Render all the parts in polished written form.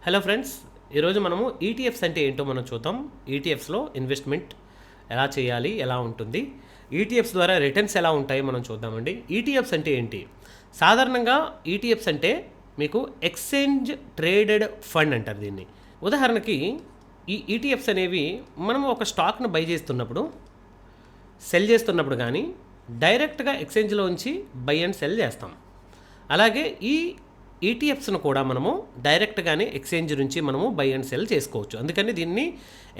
Hello friends, ఈరోజు మనము ETFs అంటే ఏంటో మనం చూద్దాం. ఈటీఎఫ్స్లో ఇన్వెస్ట్మెంట్ ఎలా చేయాలి, ఎలా ఉంటుంది, ఈటీఎఫ్స్ ద్వారా రిటర్న్స్ ఎలా ఉంటాయి మనం చూద్దామండి. ఈటీఎఫ్స్ అంటే ఏంటి? సాధారణంగా ఈటీఎఫ్స్ అంటే మీకు ఎక్స్చేంజ్ ట్రేడెడ్ ఫండ్ అంటారు దీన్ని. ఉదాహరణకి ఈ ఈటీఎఫ్స్ అనేవి మనం ఒక స్టాక్ను బై చేస్తున్నప్పుడు, సెల్ చేస్తున్నప్పుడు కానీ డైరెక్ట్గా ఎక్స్చేంజ్లో ఉంచి బై అండ్ సెల్ చేస్తాం. అలాగే ఈ ఈటీఎఫ్స్ను కూడా మనము డైరెక్ట్గానే ఎక్స్చేంజ్ నుంచి మనము బై అండ్ సెల్ చేసుకోవచ్చు. అందుకని దీన్ని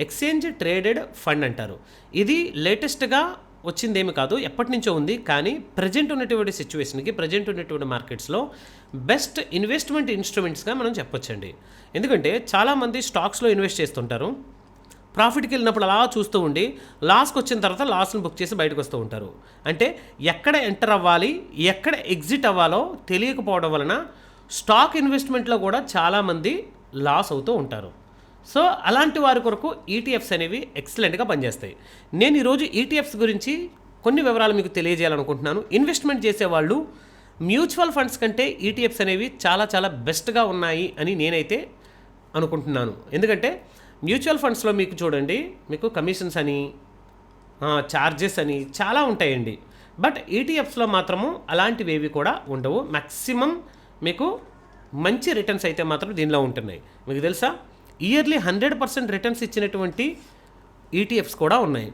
ఎక్స్చేంజ్ ట్రేడెడ్ ఫండ్ అంటారు. ఇది లేటెస్ట్గా వచ్చిందేమి కాదు, ఎప్పటి నుంచో ఉంది. కానీ ప్రజెంట్ ఉన్నటువంటి సిచ్యువేషన్కి, ప్రజెంట్ ఉన్నటువంటి మార్కెట్స్లో బెస్ట్ ఇన్వెస్ట్మెంట్ ఇన్స్ట్రుమెంట్స్గా మనం చెప్పొచ్చండి. ఎందుకంటే చాలామంది స్టాక్స్లో ఇన్వెస్ట్ చేస్తుంటారు, ప్రాఫిట్కి వెళ్ళినప్పుడు అలా చూస్తూ ఉండి లాస్కి వచ్చిన తర్వాత లాస్ని బుక్ చేసి బయటకు వస్తూ ఉంటారు. అంటే ఎక్కడ ఎంటర్ అవ్వాలి, ఎక్కడ ఎగ్జిట్ అవ్వాలో తెలియకపోవడం వలన స్టాక్ ఇన్వెస్ట్మెంట్లో కూడా చాలామంది లాస్ అవుతూ ఉంటారు. సో అలాంటి వారి కొరకు ఈటీఎఫ్స్ అనేవి ఎక్సలెంట్గా పనిచేస్తాయి. నేను ఈరోజు ఈటీఎఫ్స్ గురించి కొన్ని వివరాలు మీకు తెలియజేయాలనుకుంటున్నాను. ఇన్వెస్ట్మెంట్ చేసేవాళ్ళు మ్యూచువల్ ఫండ్స్ కంటే ఈటీఎఫ్స్ అనేవి చాలా చాలా బెస్ట్గా ఉన్నాయి అని నేనైతే అనుకుంటున్నాను. ఎందుకంటే మ్యూచువల్ ఫండ్స్లో మీకు చూడండి, మీకు కమిషన్స్ అని, ఛార్జెస్ అని చాలా ఉంటాయండి. బట్ ఈటీఎఫ్స్లో మాత్రము అలాంటివి ఏవి కూడా ఉండవు. మ్యాక్సిమం మీకు మంచి రిటర్న్స్ అయితే మాత్రం దీనిలో ఉంటున్నాయి. మీకు తెలుసా, ఇయర్లీ 100% రిటర్న్స్ ఇచ్చినటువంటి ఈటీఎఫ్స్ కూడా ఉన్నాయి.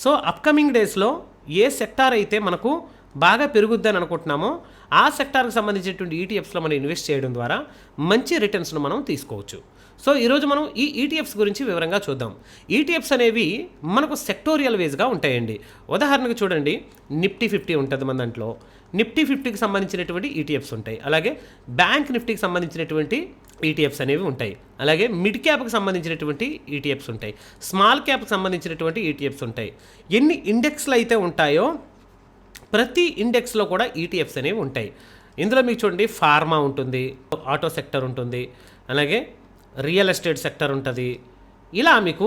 సో అప్కమింగ్ డేస్లో ఏ సెక్టార్ అయితే మనకు బాగా పెరుగుద్దని అనుకుంటున్నామో ఆ సెక్టార్కి సంబంధించినటువంటి ఈటీఎఫ్స్లో మనం ఇన్వెస్ట్ చేయడం ద్వారా మంచి రిటర్న్స్ను మనం తీసుకోవచ్చు. సో ఈరోజు మనం ఈ ఈటీఎఫ్స్ గురించి వివరంగా చూద్దాం. ఈటీఎఫ్స్ అనేవి మనకు సెక్టోరియల్ వేస్గా ఉంటాయండి. ఉదాహరణకు చూడండి, నిఫ్టీ 50 ఉంటుంది మన దాంట్లో. నిఫ్టీ 50కి సంబంధించినటువంటి ఈటీఎఫ్స్ ఉంటాయి. అలాగే బ్యాంక్ నిఫ్టీకి సంబంధించినటువంటి ఈటీఎఫ్స్ అనేవి ఉంటాయి. అలాగే మిడ్ క్యాప్కి సంబంధించినటువంటి ఈటీఎఫ్స్ ఉంటాయి. స్మాల్ క్యాప్కి సంబంధించినటువంటి ఈటీఎఫ్స్ ఉంటాయి. ఎన్ని ఇండెక్స్లు అయితే ఉంటాయో ప్రతి ఇండెక్స్లో కూడా ఈటీఎఫ్స్ అనేవి ఉంటాయి. ఇందులో మీకు చూడండి, ఫార్మా ఉంటుంది, ఆటో సెక్టర్ ఉంటుంది, అలాగే రియల్ ఎస్టేట్ సెక్టర్ ఉంటుంది. ఇలా మీకు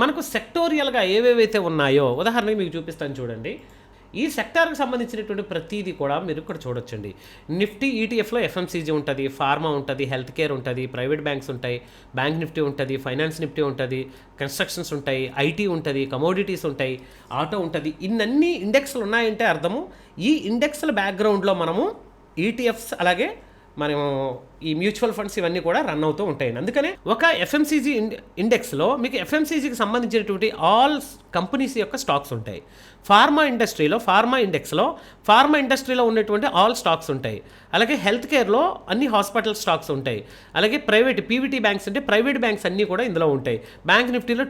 మనకు సెక్టోరియల్గా ఏవేవైతే ఉన్నాయో ఉదాహరణకి మీకు చూపిస్తాను చూడండి. ఈ సెక్టార్కి సంబంధించినటువంటి ప్రతిదీ కూడా మీరు ఇక్కడ చూడొచ్చండి. నిఫ్టీ ఈటీఎఫ్లో ఎఫ్ఎంసీజీ ఉంటుంది, ఫార్మా ఉంటుంది, హెల్త్ కేర్ ఉంటుంది, ప్రైవేట్ బ్యాంక్స్ ఉంటాయి, బ్యాంక్ నిఫ్టీ ఉంటుంది, ఫైనాన్స్ నిఫ్టీ ఉంటుంది, కన్స్ట్రక్షన్స్ ఉంటాయి, ఐటీ ఉంటుంది, కమోడిటీస్ ఉంటాయి, ఆటో ఉంటుంది. ఇన్నన్నీ ఇండెక్స్లు ఉన్నాయంటే అర్థము ఈ ఇండెక్స్ల బ్యాక్గ్రౌండ్లో మనము ఈటీఎఫ్స్ అలాగే మనం ఈ మ్యూచువల్ ఫండ్స్ ఇవన్నీ కూడా రన్ అవుతూ ఉంటాయండి. అందుకనే ఒక ఎఫ్ఎంసీజీ ఇండెక్స్లో మీకు ఎఫ్ఎంసీజీకి సంబంధించినటువంటి ఆల్ కంపెనీస్ యొక్క స్టాక్స్ ఉంటాయి. ఫార్మా ఇండస్ట్రీలో ఉన్నటువంటి ఆల్ స్టాక్స్ ఉంటాయి. అలాగే హెల్త్ కేర్లో అన్ని హాస్పిటల్ స్టాక్స్ ఉంటాయి. అలాగే ప్రైవేట్ పీవీటీ బ్యాంక్స్ అంటే ప్రైవేట్ బ్యాంక్స్ అన్నీ కూడా ఇందులో ఉంటాయి. బ్యాంక్ నిఫ్టీలో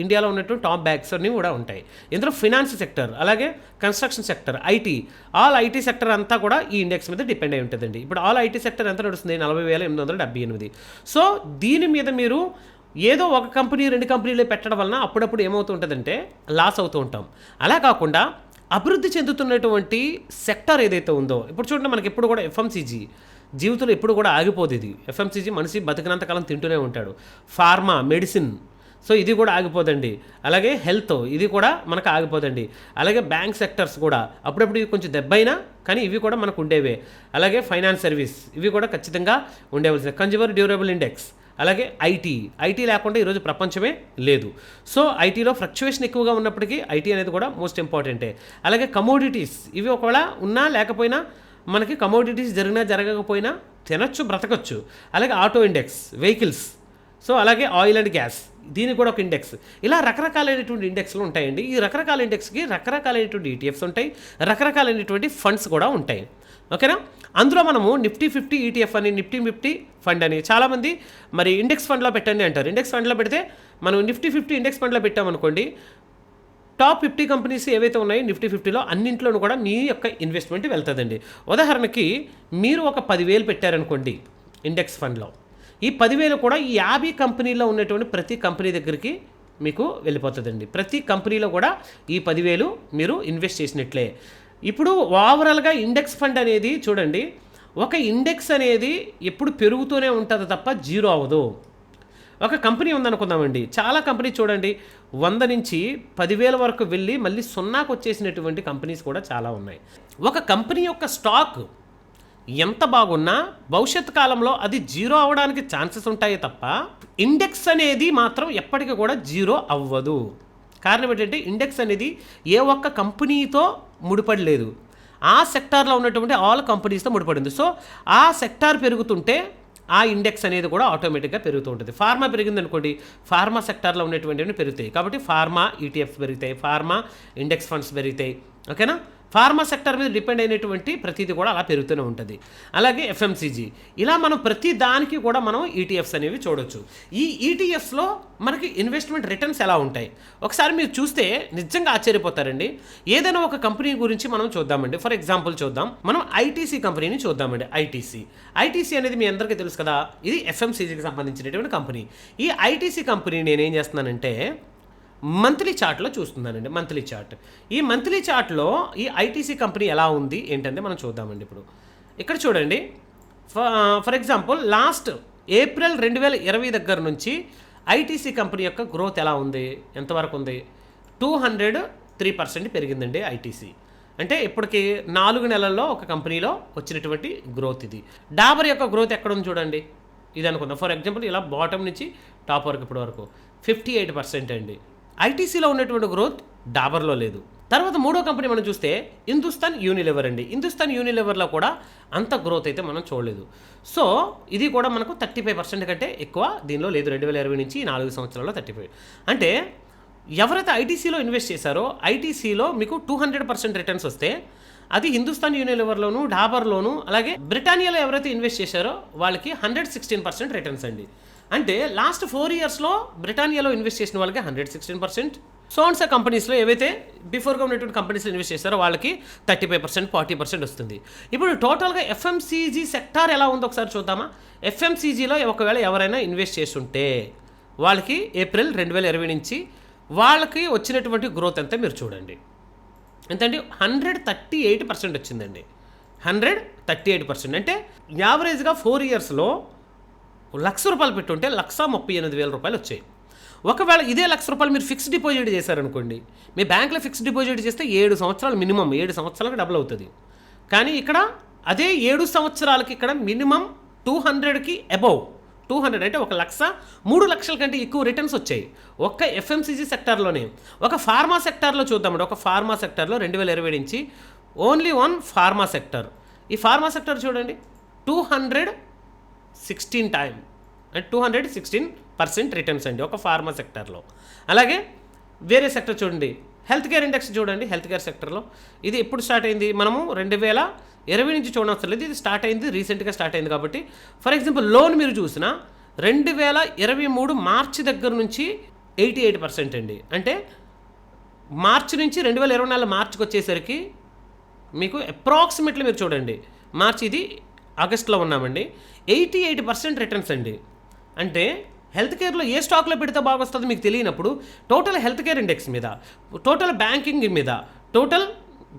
ఇండియాలో ఉన్నటువంటి టాప్ బ్యాంక్స్ అన్నీ కూడా ఉంటాయి. ఇందులో ఫినాన్స్ సెక్టర్, అలాగే construction sector, IT, all IT sector అంతా కూడా ఈ ఇండెక్స్ మీద డిపెండ్ అయి ఉంటుందండి. ఇప్పుడు ఆల్ ఐటీ సెక్టర్ ఎంత నడుస్తుంది? 40,878. సో దీని మీద మీరు ఏదో ఒక కంపెనీ 2 కంపెనీలు పెట్టడం వలన అప్పుడప్పుడు ఏమవుతూ ఉంటుందంటే లాస్ అవుతూ ఉంటాం. అలా కాకుండా అభివృద్ధి చెందుతున్నటువంటి సెక్టర్ ఏదైతే ఉందో, ఇప్పుడు చూడండి, మనకి ఎప్పుడు కూడా ఎఫ్ఎంసీజీ జీవితంలో ఎప్పుడు కూడా ఆగిపోదు. ఇది ఎఫ్ఎంసీజీ మనిషి బతికినంతకాలం తింటూనే ఉంటాడు. ఫార్మా, మెడిసిన్, సో ఇది కూడా ఆగిపోదండి. అలాగే హెల్త్, ఇది కూడా మనకు ఆగిపోదండి. అలాగే బ్యాంక్ సెక్టర్స్ కూడా అప్పుడప్పుడు ఇవి కొంచెం దెబ్బైనా కానీ ఇవి కూడా మనకు ఉండేవే. అలాగే ఫైనాన్స్ సర్వీస్, ఇవి కూడా ఖచ్చితంగా ఉండేవలసిన. కన్జ్యూమర్ డ్యూరబుల్ ఇండెక్స్, అలాగే ఐటీ లేకుండా ఈరోజు ప్రపంచమే లేదు. సో ఐటీలో ఫ్లక్చువేషన్ ఎక్కువగా ఉన్నప్పటికీ ఐటీ అనేది కూడా మోస్ట్ ఇంపార్టెంటే. అలాగే కమోడిటీస్, ఇవి ఒకవేళ ఉన్నా లేకపోయినా మనకి కమోడిటీస్ జరిగినా జరగకపోయినా తినచ్చు, బ్రతకచ్చు. అలాగే ఆటో ఇండెక్స్, వెహికల్స్, సో అలాగే ఆయిల్ అండ్ గ్యాస్, దీనికి కూడా ఒక ఇండెక్స్. ఇలా రకరకాలైనటువంటి ఇండెక్స్లు ఉంటాయండి. ఈ రకరకాల ఇండెక్స్కి రకరకాలైనటువంటి ఈటీఎఫ్స్ ఉంటాయి, రకరకాలైనటువంటి ఫండ్స్ కూడా ఉంటాయి. ఓకేనా? అందులో మనము నిఫ్టీ 50 ఈటీఎఫ్ అని, నిఫ్టీ 50 ఫండ్ అని, చాలామంది మరి ఇండెక్స్ ఫండ్లో పెట్టండి అంటారు. ఇండెక్స్ ఫండ్లో పెడితే మనం నిఫ్టీ 50 ఇండెక్స్ ఫండ్లో పెట్టామనుకోండి, టాప్ 50 కంపెనీస్ ఏవైతే ఉన్నాయో నిఫ్టీ 50లో అన్నింటిలోనూ కూడా మీ యొక్క ఇన్వెస్ట్మెంట్ వెళ్తుందండి. ఉదాహరణకి మీరు ఒక 10,000 పెట్టారనుకోండి ఇండెక్స్ ఫండ్లో, ఈ 10,000 కూడా ఈ 50 కంపెనీలో ఉన్నటువంటి ప్రతి కంపెనీ దగ్గరికి మీకు వెళ్ళిపోతుందండి. ప్రతి కంపెనీలో కూడా ఈ 10,000 మీరు ఇన్వెస్ట్ చేసినట్లే. ఇప్పుడు ఓవరాల్గా ఇండెక్స్ ఫండ్ అనేది చూడండి, ఒక ఇండెక్స్ అనేది ఎప్పుడు పెరుగుతూనే ఉంటుంది తప్ప జీరో అవ్వదు. ఒక కంపెనీ ఉందనుకుందామండి, చాలా కంపెనీ చూడండి 100 నుంచి 10,000 వరకు వెళ్ళి మళ్ళీ 0కు వచ్చేసినటువంటి కంపెనీస్ కూడా చాలా ఉన్నాయి. ఒక కంపెనీ యొక్క స్టాక్ ఎంత బాగున్నా భవిష్యత్ కాలంలో అది జీరో అవ్వడానికి ఛాన్సెస్ ఉంటాయి తప్ప ఇండెక్స్ అనేది మాత్రం ఎప్పటికీ కూడా జీరో అవ్వదు. కారణం ఏంటంటే ఇండెక్స్ అనేది ఏ ఒక్క కంపెనీతో ముడిపడలేదు, ఆ సెక్టార్లో ఉన్నటువంటి ఆల్ కంపెనీస్తో ముడిపడింది. సో ఆ సెక్టార్ పెరుగుతుంటే ఆ ఇండెక్స్ అనేది కూడా ఆటోమేటిక్గా పెరుగుతూ ఉంటుంది. ఫార్మా పెరిగింది అనుకోండి, ఫార్మా సెక్టార్లో ఉన్నటువంటివి పెరుగుతాయి. కాబట్టి ఫార్మా ఈటీఎఫ్స్ పెరుగుతాయి, ఫార్మా ఇండెక్స్ ఫండ్స్ పెరుగుతాయి. ఓకేనా? ఫార్మా సెక్టర్ మీద డిపెండ్ అయినటువంటి ప్రతిదీ కూడా అలా పెరుగుతూనే ఉంటుంది. అలాగే ఎఫ్ఎంసీజీ, ఇలా మనం ప్రతి దానికి కూడా మనం ఈటీఎఫ్స్ అనేవి చూడొచ్చు. ఈ ఈటీఎఫ్స్లో మనకి ఇన్వెస్ట్మెంట్ రిటర్న్స్ ఎలా ఉంటాయి ఒకసారి మీరు చూస్తే నిజంగా ఆశ్చర్యపోతారండి. ఏదైనా ఒక కంపెనీ గురించి మనం చూద్దామండి. ఫర్ ఎగ్జాంపుల్ చూద్దాం, మనం ఐటీసీ కంపెనీని చూద్దామండి. ఐటీసీ అనేది మీ అందరికీ తెలుసు కదా, ఇది ఎఫ్ఎంసీజీకి సంబంధించినటువంటి కంపెనీ. ఈ ఐటీసీ కంపెనీ నేనేం చేస్తున్నానంటే మంత్లీ చార్ట్లో చూస్తున్నానండి. ఈ మంత్లీ చార్ట్లో ఈ ఐటీసీ కంపెనీ ఎలా ఉంది ఏంటంటే మనం చూద్దామండి. ఇప్పుడు ఇక్కడ చూడండి, ఫర్ ఎగ్జాంపుల్ లాస్ట్ ఏప్రిల్ 2020 దగ్గర నుంచి ఐటీసీ కంపెనీ యొక్క గ్రోత్ ఎలా ఉంది, ఎంతవరకు ఉంది? 203% పెరిగిందండి ఐటీసీ. అంటే ఇప్పటికి 4 నెలల్లో ఒక కంపెనీలో వచ్చినటువంటి గ్రోత్ ఇది. డాబర్ యొక్క గ్రోత్ ఎక్కడ ఉంది చూడండి, ఇది అనుకుందాం. ఫర్ ఎగ్జాంపుల్ ఇలా బాటమ్ నుంచి టాప్ వరకు ఇప్పటి వరకు 58% అండి. ఐటీసీలో ఉన్నటువంటి గ్రోత్ డాబర్లో లేదు. తర్వాత మూడో కంపెనీ మనం చూస్తే హిందుస్థాన్ యూనిలివర్ అండి. హిందుస్థాన్ యూనిలివర్లో కూడా అంత గ్రోత్ అయితే మనం చూడలేదు. సో ఇది కూడా మనకు 35% కంటే ఎక్కువ దీనిలో లేదు. 2020 నుంచి 4 సంవత్సరాల్లో 35. అంటే ఎవరైతే ఐటీసీలో ఇన్వెస్ట్ చేశారో ఐటీసీలో మీకు 200% రిటర్న్స్ వస్తే అది హిందుస్థాన్ యూనిలివర్లోను, డాబర్లోను, అలాగే బ్రిటానియాలో ఎవరైతే ఇన్వెస్ట్ చేశారో వాళ్ళకి 116% రిటర్న్స్ అండి. అంటే లాస్ట్ 4 ఇయర్స్లో బ్రిటానియాలో ఇన్వెస్ట్ చేసిన వాళ్ళకి 116%, సోన్సా కంపెనీస్లో ఏవైతే బిఫోర్గా ఉన్నటువంటి కంపెనీస్లో ఇన్వెస్ట్ చేస్తారో వాళ్ళకి 35%, 40% వస్తుంది. ఇప్పుడు టోటల్గా ఎఫ్ఎంసీజీ సెక్టార్ ఎలా ఉందో ఒకసారి చూద్దామా. ఎఫ్ఎంసీజీలో ఒకవేళ ఎవరైనా ఇన్వెస్ట్ చేస్తుంటే వాళ్ళకి ఏప్రిల్ 2020 నుంచి వాళ్ళకి వచ్చినటువంటి గ్రోత్ అంతా మీరు చూడండి. ఎంతండి? 138% వచ్చిందండి. 138% అంటే యావరేజ్గా 4 ఇయర్స్లో ₹1,00,000 పెట్టుంటే ₹138,000 వచ్చాయి. ఒకవేళ ఇదే ₹1,00,000 మీరు ఫిక్స్డ్ డిపాజిట్ చేశారనుకోండి, మీ బ్యాంక్లో ఫిక్స్డ్ డిపాజిట్ చేస్తే 7 సంవత్సరాలు మినిమం, 7 సంవత్సరాలకు డబుల్ అవుతుంది. కానీ ఇక్కడ అదే 7 సంవత్సరాలకి ఇక్కడ మినిమం 200కి అబౌవ్, 200 అంటే 1,00,000, 3,00,000 కంటే ఎక్కువ రిటర్న్స్ వచ్చాయి ఒక్క ఎఫ్ఎంసీజీ సెక్టార్లోనే. ఒక ఫార్మా సెక్టార్లో చూద్దామండి. ఒక ఫార్మా సెక్టార్లో 2020 నుంచి ఓన్లీ వన్ ఫార్మా సెక్టర్. ఈ ఫార్మా సెక్టర్ చూడండి 216 టైమ్ అంటే 216% రిటర్న్స్ అండి ఒక ఫార్మా సెక్టర్లో. అలాగే వేరే సెక్టర్ చూడండి, హెల్త్ కేర్ ఇండెక్స్ చూడండి. హెల్త్ కేర్ సెక్టర్లో ఇది ఎప్పుడు స్టార్ట్ అయింది? మనము 2020 నుంచి చూడవసరం లేదు, ఇది స్టార్ట్ అయింది, రీసెంట్గా స్టార్ట్ అయింది. కాబట్టి ఫర్ ఎగ్జాంపుల్ లోన్ మీరు చూసినా 2023 మార్చి దగ్గర నుంచి 88% అండి. అంటే మార్చి నుంచి 2024 మార్చికి వచ్చేసరికి మీకు అప్రాక్సిమేట్లీ మీరు చూడండి, మార్చి ఇది ఆగస్ట్లో ఉన్నామండి, 88% రిటర్న్స్ అండి. అంటే హెల్త్ కేర్లో ఏ స్టాక్లో పెడితే బాగా వస్తుందో మీకు తెలియనప్పుడు టోటల్ హెల్త్ కేర్ ఇండెక్స్ మీద, టోటల్ బ్యాంకింగ్ మీద, టోటల్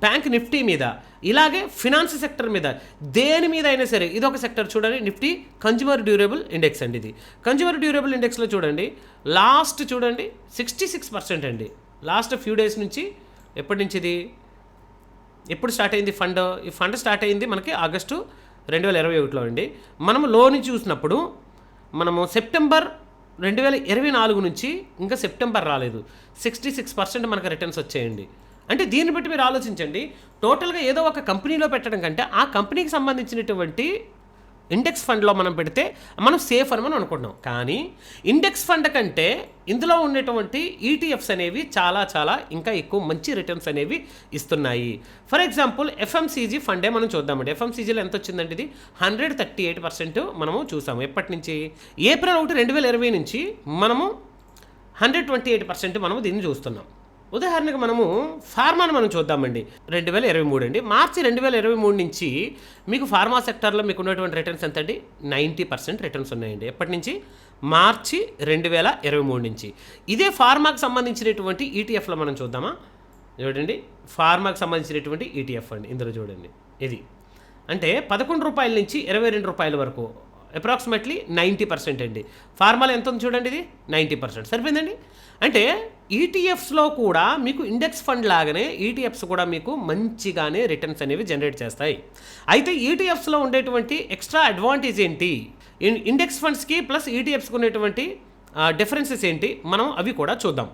బ్యాంక్ నిఫ్టీ మీద, ఇలాగే ఫినాన్స్ సెక్టర్ మీద, దేని మీద అయినా సరే ఇది ఒక సెక్టర్ చూడండి. నిఫ్టీ కన్జ్యూమర్ డ్యూరబుల్ ఇండెక్స్ అండి. ఇది కన్జ్యూమర్ డ్యూరబుల్ ఇండెక్స్లో చూడండి లాస్ట్ చూడండి 66% అండి. లాస్ట్ ఫ్యూ డేస్ నుంచి, ఎప్పటి నుంచి ఇది ఎప్పుడు స్టార్ట్ అయింది ఫండ్? ఈ ఫండ్ స్టార్ట్ అయింది మనకి ఆగస్టు 2021లో అండి. మనము లో నుంచి చూసినప్పుడు మనము సెప్టెంబర్ 2024 నుంచి ఇంకా సెప్టెంబర్ రాలేదు, 66% మనకు రిటర్న్స్ వచ్చాయండి. అంటే దీన్ని బట్టి మీరు ఆలోచించండి, టోటల్గా ఏదో ఒక కంపెనీలో పెట్టడం కంటే ఆ కంపెనీకి సంబంధించినటువంటి ఇండెక్స్ ఫండ్లో మనం పెడితే మనం సేఫ్ అని మనం అనుకుంటున్నాం. కానీ ఇండెక్స్ ఫండ్ కంటే ఇందులో ఉన్నటువంటి ఈటీఎఫ్స్ అనేవి చాలా చాలా ఇంకా ఎక్కువ మంచి రిటర్న్స్ అనేవి ఇస్తున్నాయి. ఫర్ ఎగ్జాంపుల్ ఎఫ్ఎంసీజీ ఫండే మనం చూద్దామండి. ఎఫ్ఎంసీజీలో ఎంత వచ్చిందండి? ఇది 138% మనము చూసాము. ఎప్పటి నుంచి? ఏప్రిల్ 1, 2020 నుంచి మనము 128% మనము దీన్ని చూస్తున్నాం. ఉదాహరణకు మనము ఫార్మాను మనం చూద్దామండి. 2023 అండి. మార్చి 2023 నుంచి మీకు ఫార్మా సెక్టర్లో మీకు ఉన్నటువంటి రిటర్న్స్ ఎంత అండి? 90% రిటర్న్స్ ఉన్నాయండి. ఎప్పటి నుంచి? మార్చి 2023 నుంచి. ఇదే ఫార్మాకి సంబంధించినటువంటి ఈటీఎఫ్లో మనం చూద్దామా? చూడండి, ఫార్మాకి సంబంధించినటువంటి ఈటీఎఫ్ అండి. ఇందులో చూడండి, ఇది అంటే ₹11 నుంచి ₹22 వరకు అప్రాక్సిమేట్లీ 90% అండి. ఫార్మాలో ఎంత ఉంది చూడండి, ఇది 90%. సరిపోయిందండి. అంటే ఈటీఎఫ్స్లో కూడా మీకు ఇండెక్స్ ఫండ్ లాగానే ఈటీఎఫ్స్ కూడా మీకు మంచిగానే రిటర్న్స్ అనేవి జనరేట్ చేస్తాయి. అయితే ఈటీఎఫ్స్లో ఉండేటువంటి ఎక్స్ట్రా అడ్వాంటేజ్ ఏంటి, ఇండెక్స్ ఫండ్స్కి ప్లస్ ఈటీఎఫ్స్కి ఉన్నటువంటి డిఫరెన్సెస్ ఏంటి, మనం అవి కూడా చూద్దాం.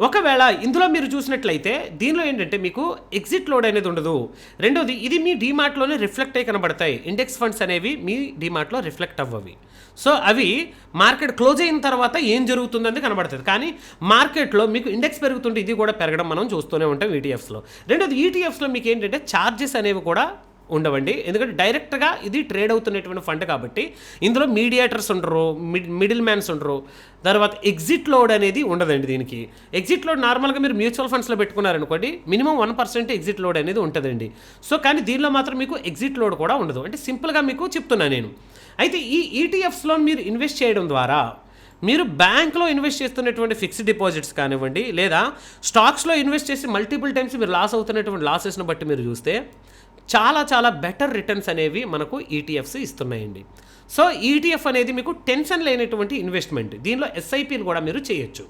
ఒకవేళ ఇందులో మీరు చూసినట్లయితే దీనిలో ఏంటంటే మీకు ఎగ్జిట్ లోడ్ అనేది ఉండదు. రెండోది, ఇది మీ డీమార్ట్లోనే రిఫ్లెక్ట్ అయ్యి కనబడతాయి. ఇండెక్స్ ఫండ్స్ అనేవి మీ డీమార్ట్లో రిఫ్లెక్ట్ అవ్వవి. సో అవి మార్కెట్ క్లోజ్ అయిన తర్వాత ఏం జరుగుతుందని కనబడుతుంది. కానీ మార్కెట్లో మీకు ఇండెక్స్ పెరుగుతుంటే ఇది కూడా పెరగడం మనం చూస్తూనే ఉంటాం ఈటీఎఫ్స్లో. రెండోది, ఈటీఎఫ్స్లో మీకు ఏంటంటే ఛార్జెస్ అనేవి కూడా ఉండవండి. ఎందుకంటే డైరెక్ట్గా ఇది ట్రేడ్ అవుతున్నటువంటి ఫండ్ కాబట్టి ఇందులో మీడియేటర్స్ ఉండరు, మిడిల్ మ్యాన్స్ ఉండరు. తర్వాత ఎగ్జిట్ లోడ్ అనేది ఉండదండి. దీనికి ఎగ్జిట్ లోడ్ నార్మల్గా మీరు మ్యూచువల్ ఫండ్స్లో పెట్టుకున్నారనుకోండి మినిమం 1% ఎగ్జిట్ లోడ్ అనేది ఉంటుందండి. సో కానీ దీనిలో మాత్రం మీకు ఎగ్జిట్ లోడ్ కూడా ఉండదు. అంటే సింపుల్గా మీకు చెప్తున్నాను నేను. అయితే ఈ ఈటీఎఫ్స్లో మీరు ఇన్వెస్ట్ చేయడం ద్వారా మీరు బ్యాంక్లో ఇన్వెస్ట్ చేస్తున్నటువంటి ఫిక్స్డ్ డిపాజిట్స్ కానివ్వండి, లేదా స్టాక్స్లో ఇన్వెస్ట్ చేసి మల్టిపుల్ టైమ్స్ మీరు లాస్ అవుతున్నటువంటి లాసెస్ని బట్టి మీరు చూస్తే చాలా చాలా బెటర్ రిటర్న్స్ అనేవి మనకు ఈటీఎఫ్స్ ఇస్తున్నాయండి. సో ఈటీఎఫ్ అనేది మీకు టెన్షన్ లేనటువంటి ఇన్వెస్ట్మెంట్. దీనిలో ఎస్ఐపీలు కూడా మీరు చేయొచ్చు.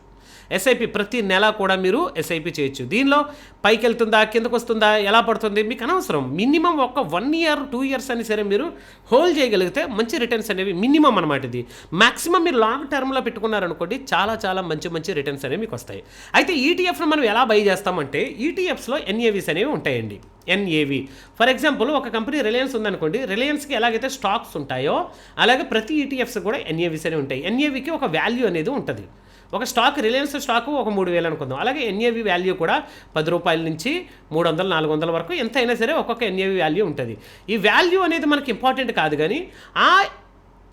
ఎస్ఐపి ప్రతి నెల కూడా మీరు ఎస్ఐపి చేయొచ్చు. దీనిలో పైకి వెళ్తుందా కిందకు వస్తుందా ఎలా పడుతుంది మీకు అనవసరం. మినిమం ఒక 1 year 2 years అని సరే మీరు హోల్డ్ చేయగలిగితే మంచి రిటర్న్స్ అనేవి మినిమం అనమాట. ఇది మ్యాక్సిమం మీరు లాంగ్ టర్మ్లో పెట్టుకున్నారనుకోండి చాలా చాలా మంచి రిటర్న్స్ అనేవి మీకు వస్తాయి. అయితే ఈటీఎఫ్ను మనం ఎలా బై చేస్తామంటే ఈటీఎఫ్స్లో ఎన్ఏవీస్ అనేవి ఉంటాయండి. ఎన్ఏవి ఫర్ ఎగ్జాంపుల్ ఒక కంపెనీ రిలయన్స్ ఉందనుకోండి, రిలయన్స్కి ఎలాగైతే స్టాక్స్ ఉంటాయో అలాగే ప్రతి ఈటీఎఫ్స్ కూడా ఎన్ఏవీస్ అనేవి ఉంటాయి. ఎన్ఏవికి ఒక వాల్యూ అనేది ఉంటుంది. ఒక స్టాక్ రిలయన్స్ స్టాకు ఒక 3,000 అనుకుందాం. అలాగే ఎన్ఏవి వాల్యూ కూడా 10 రూపాయల నుంచి 300 400 వరకు ఎంత అయినా సరే ఒక్కొక్క ఎన్ఏవి వాల్యూ ఉంటుంది. ఈ వాల్యూ అనేది మనకి ఇంపార్టెంట్ కాదు, కానీ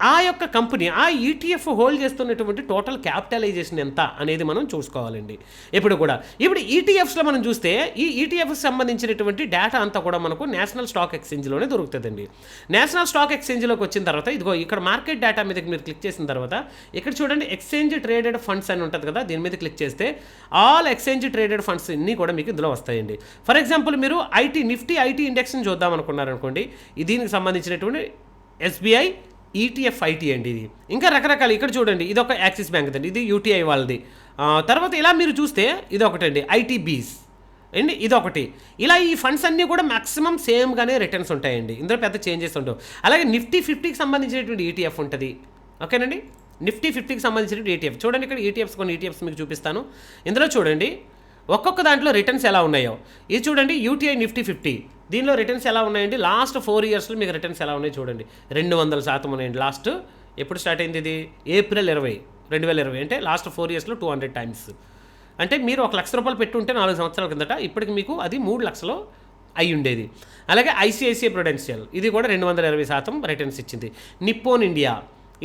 ఆ యొక్క కంపెనీ ఆ ఈటీఎఫ్ హోల్డ్ చేస్తున్నటువంటి టోటల్ క్యాపిటలైజేషన్ ఎంత అనేది మనం చూసుకోవాలండి ఇప్పుడు ఈటీఎఫ్స్లో మనం చూస్తే ఈ ఈటీఎఫ్కి సంబంధించినటువంటి డేటా అంతా కూడా మనకు నేషనల్ స్టాక్ ఎక్స్చేంజ్లోనే దొరుకుతుందండి. నేషనల్ స్టాక్ ఎక్స్చేంజ్లోకి వచ్చిన తర్వాత ఇదిగో ఇక్కడ మార్కెట్ డేటా మీదకి మీరు క్లిక్ చేసిన తర్వాత ఇక్కడ చూడండి ఎక్స్చేంజ్ ట్రేడెడ్ ఫండ్స్ అని ఉంటుంది కదా, దీని మీద క్లిక్ చేస్తే ఆల్ ఎక్స్చేంజ్ ట్రేడెడ్ ఫండ్స్ అన్నీ కూడా మీకు ఇందులో వస్తాయండి. ఫర్ ఎగ్జాంపుల్ మీరు నిఫ్టీ ఐటీ ఇండెక్స్ని చూద్దాం అనుకున్నారనుకోండి, దీనికి సంబంధించినటువంటి ఎస్బీఐ ఈటీఎఫ్ ఐటీ అండి. ఇది ఇంకా రకరకాల ఇక్కడ చూడండి, ఇది ఒక యాక్సిస్ బ్యాంక్ అండి, ఇది యూటీఐ వాళ్ళది. తర్వాత ఇలా మీరు చూస్తే ఇది ఒకటండి ఐటీబీస్ అండి, ఇదొకటి. ఇలా ఈ ఫండ్స్ అన్నీ కూడా మ్యాక్సిమం సేమ్గానే రిటర్న్స్ ఉంటాయండి, ఇందులో పెద్ద చేంజెస్ ఉండవు. అలాగే నిఫ్టీ 50కి సంబంధించినటువంటి ఈటీఎఫ్ ఉంటుంది. ఓకేనండి, నిఫ్టీ 50కి సంబంధించినటువంటి ఈటీఎఫ్ చూడండి. ఇక్కడ కొన్ని ఈటీఎఫ్స్ మీకు చూపిస్తాను. ఇందులో చూడండి ఒక్కొక్క దాంట్లో రిటర్న్స్ ఎలా ఉన్నాయో. ఇది చూడండి యూటీఐ నిఫ్టీ 50, దీనిలో రిటర్న్స్ ఎలా ఉన్నాయండి లాస్ట్ 4 yearsలో మీకు రిటర్న్స్ ఎలా ఉన్నాయి చూడండి. 200% ఉన్నాయండి. లాస్ట్ ఎప్పుడు స్టార్ట్ అయింది ఇది? April 20, 2020. అంటే లాస్ట్ 4 yearsలో 200 times. అంటే మీరు 1 లక్ష రూపాయలు పెట్టుంటే 4 సంవత్సరాల కిందట ఇప్పటికి మీకు అది 3 లక్షలు అయి ఉండేది. అలాగే ఐసిఐసిఐ ప్రుడెన్షియల్ ఇది కూడా 220% రిటర్న్స్ ఇచ్చింది. నిప్పోన్ ఇండియా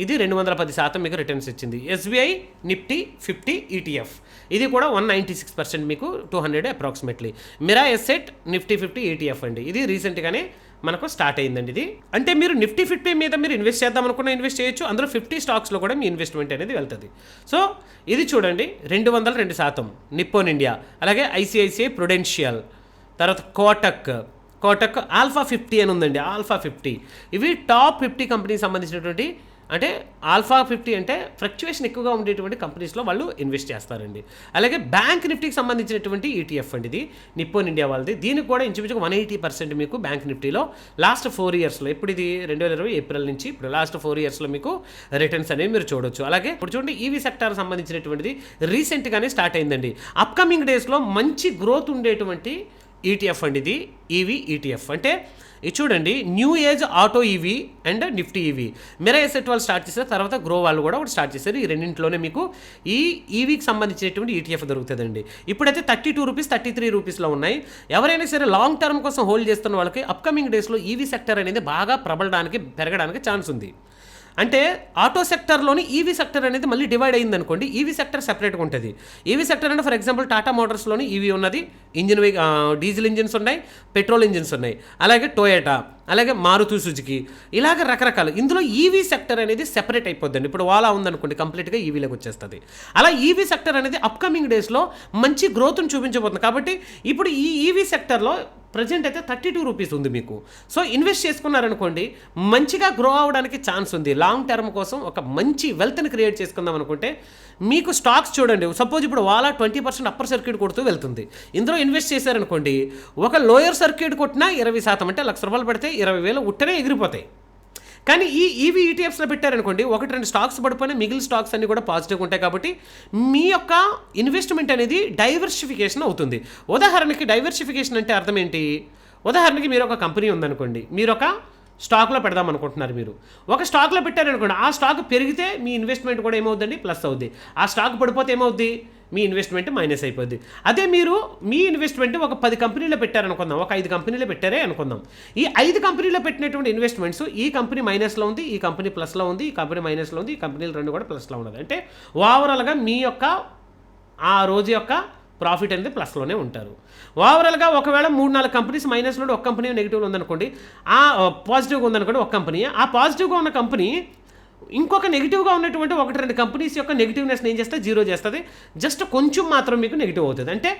ఇది 210% మీకు రిటర్న్స్ ఇచ్చింది. ఎస్బీఐ నిఫ్టీ 50 ఈటీఎఫ్ ఇది కూడా 196% మీకు 200 approximately. Mira Asset Nifty 50 ETF అండి, ఇది రీసెంట్గానే మనకు స్టార్ట్ అయిందండి. ఇది అంటే మీరు నిఫ్టీ 50 మీద మీరు ఇన్వెస్ట్ చేద్దాం అనుకున్న ఇన్వెస్ట్ చేయొచ్చు. అందులో 50 స్టాక్స్లో కూడా మీ ఇన్వెస్ట్మెంట్ అనేది వెళ్తుంది. సో ఇది చూడండి 202% నిప్పోన్ ఇండియా, అలాగే ఐసిఐసిఐ ప్రుడెన్షియల్, తర్వాత కోటక్ ఆల్ఫా 50 అని ఉందండి. ఆల్ఫా 50 ఇవి టాప్ 50 కంపెనీకి సంబంధించినటువంటి, అంటే ఆల్ఫా 50 అంటే ఫ్లక్చువేషన్ ఎక్కువగా ఉండేటువంటి కంపెనీస్లో వాళ్ళు ఇన్వెస్ట్ చేస్తారండి. అలాగే బ్యాంక్ నిఫ్టీకి సంబంధించినటువంటి ఈటీఎఫ్ అండి, ఇది నిప్పోన్ ఇండియా వాళ్ళది. దీనికి కూడా ఇంచుమించుగా 180% మీకు బ్యాంక్ నిఫ్టీలో లాస్ట్ 4 yearsలో, ఇప్పుడు ఇది 2020 ఏప్రిల్ నుంచి ఇప్పుడు లాస్ట్ 4 yearsలో మీకు రిటర్న్స్ అనేవి మీరు చూడొచ్చు. అలాగే ఇప్పుడు చూడండి ఈవీ సెక్టార్ సంబంధించినటువంటిది రీసెంట్గానే స్టార్ట్ అయిందండి. అప్కమింగ్ డేస్లో మంచి గ్రోత్ ఉండేటువంటి ఈటీఎఫ్ అండి ఇది ఈవీ ఈటీఎఫ్. అంటే ఇది చూడండి new age auto EV and Nifty EV. Mira asset వాళ్ళు స్టార్ట్ చేశారు, తర్వాత గ్రో వాళ్ళు కూడా ఒకటి స్టార్ట్ చేశారు. ఈ రెండింటిలోనే మీకు ఈ ఈవీకి సంబంధించినటువంటి ఈటీఎఫ్ దొరుకుతుందండి. ఇప్పుడైతే 32 రూపీస్ 33 రూపీస్లో ఉన్నాయి. ఎవరైనా సరే లాంగ్ టర్మ్ కోసం హోల్డ్ చేస్తున్న వాళ్ళకి అప్కమింగ్ డేస్లో ఈవీ సెక్టర్ అనేది బాగా పెరగడానికి ఛాన్స్ ఉంది. అంటే ఆటో సెక్టర్లోని ఈవీ సెక్టర్ అనేది మళ్ళీ డివైడ్ అయింది అనుకోండి, ఈవీ సెక్టర్ సెపరేట్గా ఉంటుంది. ఈవీ సెక్టర్ అంటే ఫర్ ఎగ్జాంపుల్ టాటా మోటార్స్లోని ఈవీ ఉన్నది, డీజిల్ ఇంజిన్స్ ఉన్నాయి, పెట్రోల్ ఇంజిన్స్ ఉన్నాయి, అలాగే టొయోటా, అలాగే మారుతి సుజుకి, ఇలాగ రకరకాలు. ఇందులో ఈవీ సెక్టర్ అనేది సెపరేట్ అయిపోద్దండి. ఇప్పుడు ఓలా ఉందనుకోండి కంప్లీట్గా ఈవీలోకి వచ్చేస్తుంది. అలా ఈవీ సెక్టర్ అనేది అప్కమింగ్ డేస్లో మంచి గ్రోత్ను చూపించబోతుంది. కాబట్టి ఇప్పుడు ఈ ఈవీ సెక్టర్లో ప్రజెంట్ అయితే 32 రూపీస్ ఉంది మీకు. సో ఇన్వెస్ట్ చేసుకున్నారనుకోండి, మంచిగా గ్రో అవ్వడానికి ఛాన్స్ ఉంది. లాంగ్ టర్మ్ కోసం ఒక మంచి వెల్త్ని క్రియేట్ చేసుకుందాం అనుకుంటే మీకు స్టాక్స్ చూడండి, సపోజ్ ఇప్పుడు వాలా 20% అప్పర్ సర్క్యూట్ కొడుతూ వెళ్తుంది. ఇందులో ఇన్వెస్ట్ చేశారనుకోండి, ఒక లోయర్ సర్క్యూట్ కొట్టినా 20% అంటే ₹1,00,000 పడితే 20,000 ఉట్టనే ఎగిరిపోతాయి. కానీ ఈ ఈవీ ఈటీఎఫ్స్లో పెట్టారనుకోండి, 1-2 స్టాక్స్ పడిపోయినా మిగిలిన స్టాక్స్ అన్నీ కూడా పాజిటివ్గా ఉంటాయి. కాబట్టి మీ యొక్క ఇన్వెస్ట్మెంట్ అనేది డైవర్సిఫికేషన్ అవుతుంది. ఉదాహరణకి డైవర్సిఫికేషన్ అంటే అర్థం ఏంటి? ఉదాహరణకి మీరు ఒక కంపెనీ ఉందనుకోండి, మీరు ఒక స్టాక్లో పెడదాం అనుకుంటున్నారు. మీరు ఒక స్టాక్లో పెట్టారనుకోండి, ఆ స్టాక్ పెరిగితే మీ ఇన్వెస్ట్మెంట్ కూడా ఏమవుద్దండి? ప్లస్ అవుద్ది. ఆ స్టాక్ పడిపోతే ఏమవుద్ది? మీ ఇన్వెస్ట్మెంట్ మైనస్ అయిపోద్ది. అదే మీరు మీ ఇన్వెస్ట్మెంట్ ఒక 10 కంపెనీలో పెట్టారనుకుందాం, ఒక 5 కంపెనీలో పెట్టారే అనుకుందాం. ఈ 5 కంపెనీలో పెట్టినటువంటి ఇన్వెస్ట్మెంట్స్, ఈ కంపెనీ మైనస్లో ఉంది, ఈ కంపెనీ ప్లస్లో ఉంది, ఈ కంపెనీ మైనస్లో ఉంది, ఈ కంపెనీలు రెండు కూడా ప్లస్లో ఉన్నది. అంటే ఓవరాల్గా మీ యొక్క ఆ రోజు యొక్క ప్రాఫిట్ అనేది ప్లస్లోనే ఉంటారు. ఓవరాల్గా ఒకవేళ 3-4 కంపెనీస్ మైనస్లో ఒక కంపెనీ నెగిటివ్లో ఉందనుకోండి, ఆ పాజిటివ్గా ఉందనుకోండి ఒక కంపెనీ, ఆ పాజిటివ్గా ఉన్న కంపెనీ ఇంకొక నెగిటివ్గా ఉన్నటువంటి 1-2 కంపెనీస్ యొక్క నెగిటివ్నెస్ని ఏం చేస్తే జీరో చేస్తుంది. జస్ట్ కొంచెం మాత్రం మీకు నెగిటివ్ అవుతుంది. అంటే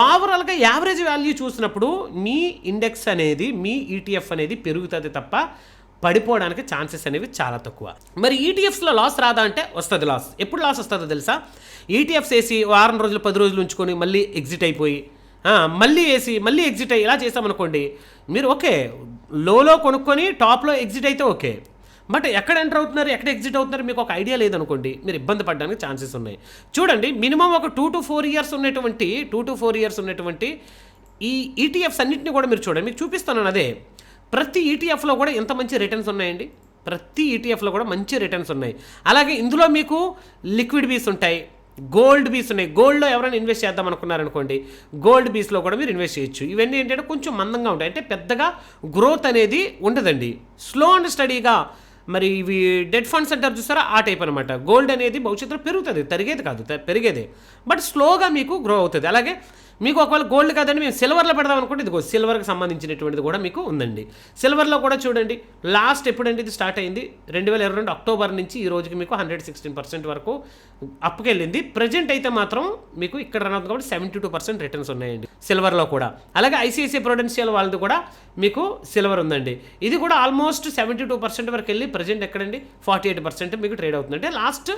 ఓవరాల్గా యావరేజ్ వాల్యూ చూసినప్పుడు మీ ఇండెక్స్ అనేది, మీ ఈటీఎఫ్ అనేది పెరుగుతుంది తప్ప పడిపోవడానికి ఛాన్సెస్ అనేవి చాలా తక్కువ. మరి ఈటీఎఫ్స్లో లాస్ రాదా అంటే వస్తుంది. లాస్ ఎప్పుడు లాస్ వస్తుందో తెలుసా? ఈటీఎఫ్స్ వేసి వారం రోజులు 10 రోజులు ఉంచుకొని మళ్ళీ ఎగ్జిట్ అయిపోయి, మళ్ళీ వేసి మళ్ళీ ఎగ్జిట్ అయ్యి ఇలా చేస్తామనుకోండి, మీరు ఓకే లోలో కొనుక్కొని టాప్లో ఎగ్జిట్ అయితే ఓకే, బట్ ఎక్కడ ఎంటర్ అవుతున్నారు, ఎక్కడ ఎగ్జిట్ అవుతున్నారు మీకు ఒక ఐడియా లేదనుకోండి, మీరు ఇబ్బంది పడడానికి ఛాన్సెస్ ఉన్నాయి. చూడండి, మినిమం ఒక 2 to 4 ఇయర్స్ ఉన్నటువంటి ఈ ఈటీఎఫ్స్ అన్నింటినీ కూడా మీరు చూడండి, మీకు చూపిస్తాను. అదే ప్రతి ఈటీఎఫ్లో కూడా ఎంత మంచి రిటర్న్స్ ఉన్నాయండి. ప్రతి ఈటీఎఫ్లో కూడా మంచి రిటర్న్స్ ఉన్నాయి. అలాగే ఇందులో మీకు లిక్విడ్ బీస్ ఉంటాయి, గోల్డ్ బీస్ ఉన్నాయి. గోల్డ్లో ఎవరైనా ఇన్వెస్ట్ చేద్దాం అనుకున్నారనుకోండి, గోల్డ్ బీస్లో కూడా మీరు ఇన్వెస్ట్ చేయొచ్చు. ఇవన్నీ ఏంటంటే కొంచెం మందంగా ఉంటాయి, అంటే పెద్దగా గ్రోత్ అనేది ఉండదండి. స్లో అండ్ స్టడీగా, మరి ఇవి డెట్ ఫండ్స్ అంటారు చూస్తారా, ఆ టైప్ అనమాట. గోల్డ్ అనేది భవిష్యత్తులో పెరుగుతుంది, తరిగేది కాదు, పెరిగేదే, బట్ స్లోగా మీకు గ్రో అవుతుంది. అలాగే మీకు ఒకవేళ గోల్డ్ కాదండి మేము సిల్వర్లో పెడదాం అనుకుంటే, ఇది సిల్వర్కి సంబంధించినటువంటిది కూడా మీకు ఉందండి. సిల్వర్లో కూడా చూడండి, లాస్ట్ ఎప్పుడంటే ఇది స్టార్ట్ అయింది 2022 అక్టోబర్ నుంచి ఈ రోజుకి మీకు 116% వరకు అప్పుకెళ్ళింది. ప్రజెంట్ అయితే మాత్రం మీకు ఇక్కడ రన్ అవుతుంది కాబట్టి 72% రిటర్న్స్ ఉన్నాయండి సిల్వర్లో కూడా. అలాగే ఐసిఐసిఐ ప్రుడెన్షియల్ వాళ్ళది కూడా మీకు సిల్వర్ ఉందండి. ఇది కూడా ఆల్మోస్ట్ 72% వరకు వెళ్ళి ప్రజెంట్ ఎక్కడండి 48% మీకు ట్రేడ్ అవుతుంది. అంటే లాస్ట్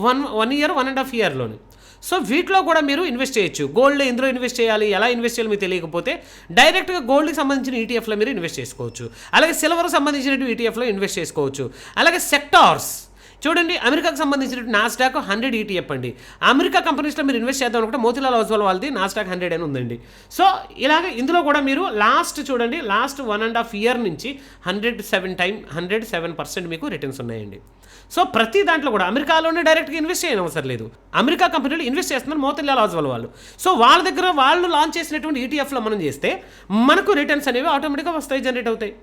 1 year 1.5 yearలోని. సో వీటిలో కూడా మీరు ఇన్వెస్ట్ చేయొచ్చు. గోల్డ్ ఎందులో ఇన్వెస్ట్ చేయాలి, ఎలా ఇన్వెస్ట్ చేయాలి మీకు తెలియకపోతే డైరెక్ట్గా గోల్డ్కి సంబంధించిన ఈటీఎఫ్లో మీరు ఇన్వెస్ట్ చేసుకోవచ్చు. అలాగే సిల్వర్కి సంబంధించిన ఈటీఎఫ్లో ఇన్వెస్ట్ చేసుకోవచ్చు. అలాగే సెక్టార్స్ చూడండి, అమెరికాకు సంబంధించిన నాస్డాక్ 100 ఈటీఎఫ్ అండి. అమెరికా కంపెనీస్లో మీరు ఇన్వెస్ట్ చేద్దాం అనుకుంటే మోతీలాల్ ఓస్వాల్ వాళ్ళది నాస్డాక్ 100 అని ఉందండి. సో ఇలాగే ఇందులో కూడా మీరు చూడండి లాస్ట్ 1.5 year నుంచి 107% మీకు రిటర్న్స్ ఉన్నాయండి. సో ప్రతి దాంట్లో కూడా అమెరికాలోనే డైరెక్ట్గా ఇన్వెస్ట్ చేయని అవసరం లేదు. అమెరికా కంపెనీలు ఇన్వెస్ట్ చేస్తున్నారు మోతీలాల్ ఓస్వాల్ వాళ్ళు. సో వాళ్ళ దగ్గర వాళ్ళు లాంచ్ చేసినటువంటి ఈటీఎఫ్లో మనం చేస్తే మనకు రిటర్న్స్ అనేవి ఆటోమేటిక్గా వస్తాయి, జనరేట్ అవుతాయి.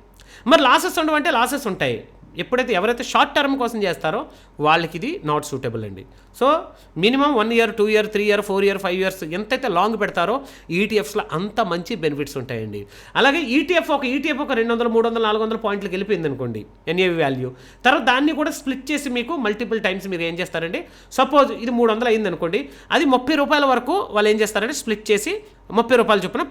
మరి లాసెస్ ఉండవంటే లాసెస్ ఉంటాయి. ఎప్పుడైతే ఎవరైతే షార్ట్ టర్మ్ కోసం చేస్తారో వాళ్ళకి ఇది నాట్ సూటబుల్ అండి. So minimum 1 year 2 year 3 year 4 year 5 years ఎంతైతే లాంగ్ పెడతారో ఈటీఎఫ్స్లో అంత మంచి బెనిఫిట్స్ ఉంటాయండి. అలాగే ఈటీఎఫ్ ఒక 200, 300, 400 పాయింట్లకు వెళ్ళిపోయింది అనుకోండి ఎన్ఏవి వాల్యూ, తర్వాత దాన్ని కూడా స్ప్లిట్ చేసి మీకు మల్టిపుల్ టైమ్స్ మీరు ఏం చేస్తారండి, సపోజ్ ఇది 300 అయింది అనుకోండి, అది ₹30 వరకు వాళ్ళు ఏం చేస్తారంటే స్ప్లిట్ చేసి ₹30 చొప్పున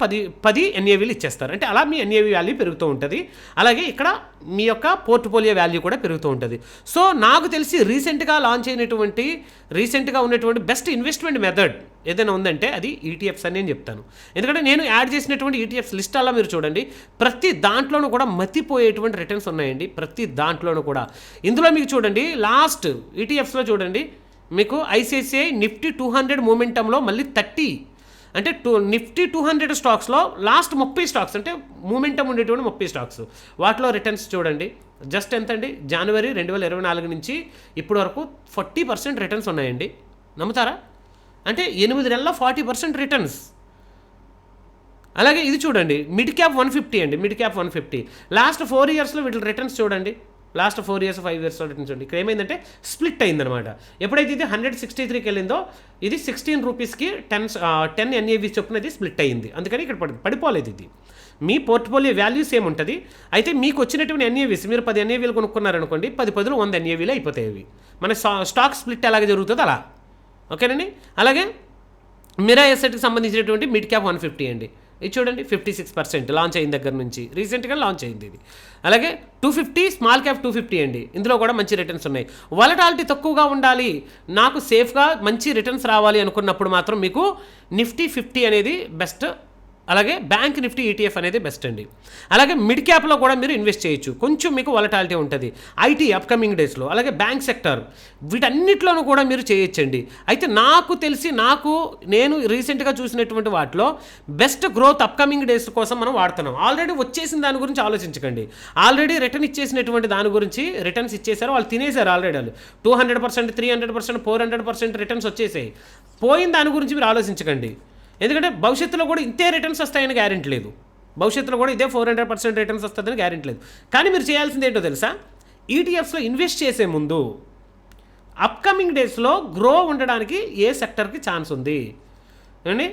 10 ఎన్ఏవీలు ఇచ్చేస్తారు. అంటే అలా మీ ఎన్ఏవి వాల్యూ పెరుగుతూ ఉంటుంది. అలాగే ఇక్కడ మీ యొక్క పోర్ట్ఫోలియో వాల్యూ కూడా పెరుగుతూ ఉంటుంది. సో నాకు తెలిసి రీసెంట్గా ఉన్నటువంటి బెస్ట్ ఇన్వెస్ట్మెంట్ మెథడ్ ఏదైనా ఉందంటే అది ఈటీఎఫ్స్ అని నేను చెప్తాను. ఎందుకంటే నేను యాడ్ చేసినటువంటి ఈటీఎఫ్స్ లిస్ట్ అలా మీరు చూడండి, ప్రతి దాంట్లోనూ కూడా మతిపోయేటువంటి రిటర్న్స్ ఉన్నాయండి. ప్రతి దాంట్లోనూ కూడా ఇందులో మీకు చూడండి లాస్ట్ ఈటీఎఫ్స్లో చూడండి, మీకు ఐసిఐసిఐ నిఫ్టీ 200 మూమెంటంలో మళ్ళీ 30 అంటే నిఫ్టీ 200 స్టాక్స్లో లాస్ట్ 30 స్టాక్స్ అంటే మూమెంటం ఉండేటువంటి 30 స్టాక్స్ వాటిలో రిటర్న్స్ చూడండి జస్ట్ ఎంత అండి, జనవరి 2024 నుంచి ఇప్పటి వరకు 40% రిటర్న్స్ ఉన్నాయండి. నమ్ముతారా? అంటే 8 నెలల్లో 40% రిటర్న్స్. అలాగే ఇది చూడండి మిడ్ క్యాప్ 150 అండి, మిడ్ క్యాప్ 150 లాస్ట్ 4 yearsలో వీటి రిటర్న్స్ చూడండి, లాస్ట్ 4 years 5 years రిటర్న్స్ చూడండి. ఇక్కడ ఏమైందంటే స్ప్లిట్ అయిందనమాట. ఎప్పుడైతే ఇది 163కి వెళ్ళిందో ఇది 16 రూపీస్కి 10 ఎన్ఏవి చొప్పున ఇది స్ప్లిట్ అయ్యింది. అందుకని ఇక్కడ పడిపోలేదు. ఇది మీ పోర్ట్ఫోలియో వాల్యూ సేమ్ ఉంటుంది. అయితే మీకు వచ్చినటువంటి ఎన్ఏవీస్ మీరు 10 ఎన్ఏవీలు కొనుక్కున్నారనుకోండి, 10 10 100 ఎన్ఏవీలు అయిపోతాయి. అవి మన స్టాక్ స్ప్లిట్ ఎలాగ జరుగుతుందో అలా. ఓకేనండి. అలాగే మిరా ఎసెట్కి సంబంధించినటువంటి మిడ్ క్యాప్ 150 అండి. ఇది చూడండి 56% లాంచ్ అయిన దగ్గర నుంచి రీసెంట్గా లాంచ్ అయింది ఇది. అలాగే 250 స్మాల్ క్యాప్ 250 అండి, ఇందులో కూడా మంచి రిటర్న్స్ ఉన్నాయి. వాలటాలిటీ తక్కువగా ఉండాలి, నాకు సేఫ్గా మంచి రిటర్న్స్ రావాలి అనుకున్నప్పుడు మాత్రం మీకు నిఫ్టీ 50 అనేది బెస్ట్. అలాగే బ్యాంక్ నిఫ్టీ ఈటీఎఫ్ అనేది బెస్ట్ అండి. అలాగే మిడ్ క్యాప్లో కూడా మీరు ఇన్వెస్ట్ చేయొచ్చు, కొంచెం మీకు వాలటాలిటీ ఉంటుంది. ఐటీ అప్కమింగ్ డేస్లో, అలాగే బ్యాంక్ సెక్టర్, వీటన్నిటిలోనూ కూడా మీరు చేయొచ్చండి. అయితే నాకు తెలిసి నేను రీసెంట్గా చూసినటువంటి వాటిలో బెస్ట్ గ్రోత్ అప్కమింగ్ డేస్ కోసం మనం వాడుతున్నాం. ఆల్రెడీ వచ్చేసిన దాని గురించి ఆలోచించకండి, ఆల్రెడీ రిటర్న్ ఇచ్చేసినటువంటి దాని గురించి రిటర్న్స్ ఇచ్చేసారు, వాళ్ళు తినేశారు ఆల్రెడీ. వాళ్ళు 200%, 300%, 400% రిటర్న్స్ వచ్చేసాయి. పోయిన దాని గురించి మీరు ఆలోచించకండి, ఎందుకంటే భవిష్యత్తులో కూడా ఇంతే రిటర్న్స్ వస్తాయని గ్యారెంటీ లేదు, భవిష్యత్తులో కూడా ఇదే 400% రిటర్న్స్ వస్తుందని గ్యారెంటీ లేదు. కానీ మీరు చేయాల్సింది ఏంటో తెలుసా, ఈటీఎఫ్స్లో ఇన్వెస్ట్ చేసే ముందు అప్కమింగ్ డేస్లో గ్రో ఉండడానికి ఏ సెక్టర్కి ఛాన్స్ ఉంది అండి,